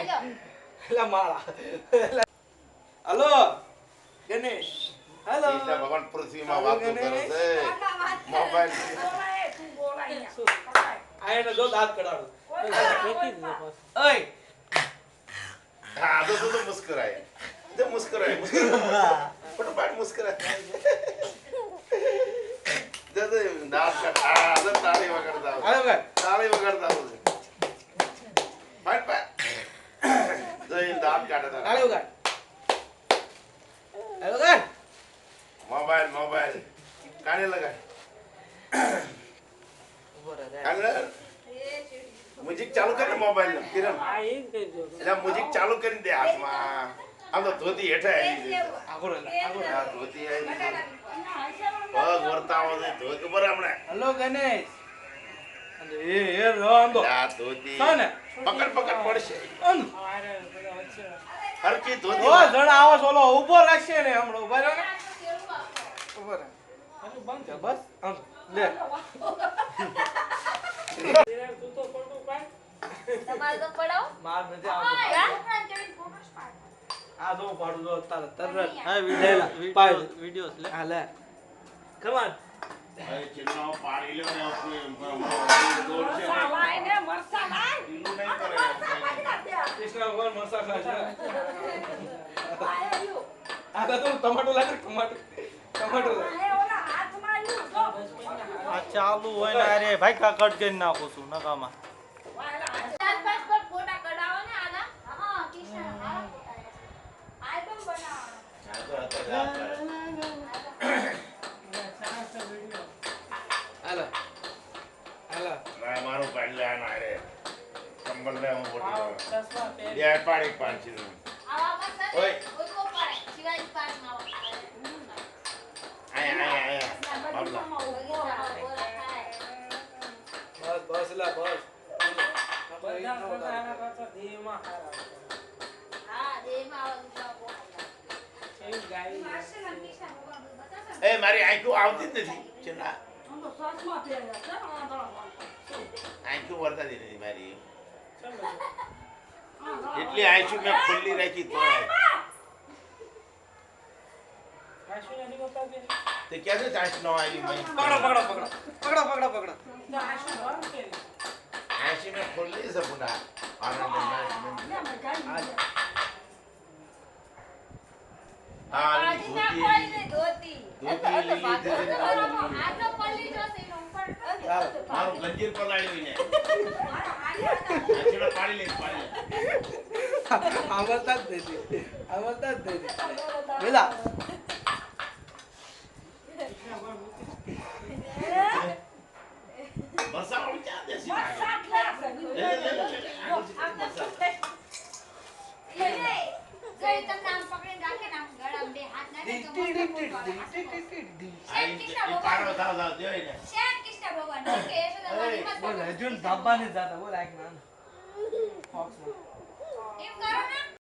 એલા માળા hello Ganesh hello Krishna ભગવાન પૃથ્વીમાં વાતો કરે છે મોબાઈલ તું બોલાય આયને જો દાંત કઢાડો ઓય હા તો મુસ્કરાય તો મુસ્કરાય ફટાફટ મુસ્કરાય દાદા દાંત કાઢા આ તાળી વગાડતા હાલો ભાઈ તાળી વગાડતા ફટ જઈ દાંત કાઢતા હાલો ગાય હાલો ગાય મોબાઈલ કાને લગાય કાને મ્યુઝિક ચાલુ કર ને મોબાઈલ નો કિરણ એટલે મ્યુઝિક ચાલુ કરી દે હાથમાં આમ તો ધોતી હેઠા આવી આગળ આ ધોતી આવી પગ વર્તાવો છે ધોતી ઉપર આપણે હલો ગણેશ અને એ રોંદો આ ધોતી કોને પકડ પડશે અન હરકી ઓ ધોતી જણા આવો સોલો ઊભો રાખશે ને હમણાં ઊભા રહો ને ઊભો રહે બસ આમ લે તમારે તો પડાવ માર નથી આવતો આ જો પાડું જો તરત હા વિડિયો લે હા લે કમ ઓન ભાઈ ચિલ્લો પાડી લે ને દોડ છે લાઈને મરસા લાઈ ઈનું નહીં કરે કૃષ્ણ ભગવાન મરસા ખાય છે આયો આ તો ટમાટો લાગે ટમાટો આયો ઓલા હાથમાં આવ્યું જો આ ચાલુ હોય ને અરે ભાઈ કા કટ કરી નાખું છું નકામાં ચાર પાંચ પર ફોટા કઢાવો ને આના હા કિશન આલ્બમ બનાવો હાલો હાલો ના મારું પાડી લે ના રે કંબલ લે હું બોટી બે પાડી પાડી આવા મત ઓય. કોઈ કો પાડે શિવાજી પાર્ક માં આયા બાબલા બસ લા બસ હા દેમાં આવા એ મારી આંખો આવતી જ નથી ચલા આંખો વરતાતી નથી મારી એટલી આંખો મેં ખુલ્લી રાખી તો તે ક્યાં છે આંખ નો આવી મેં પકડો આંખ મેં ખુલ્લી છે પુના આનંદ હા ધોતી મારું ગંજીર પલાળી ને આંખીનો પાડી લે આવતા જ નથી બેલા બસાવણ ક્યાં દેસી પાડો થાવ જોઈ ને બોલ હજુ ધાબા ને જાતા બોલ આખ ના ફોક્સ માં એમ કરો ને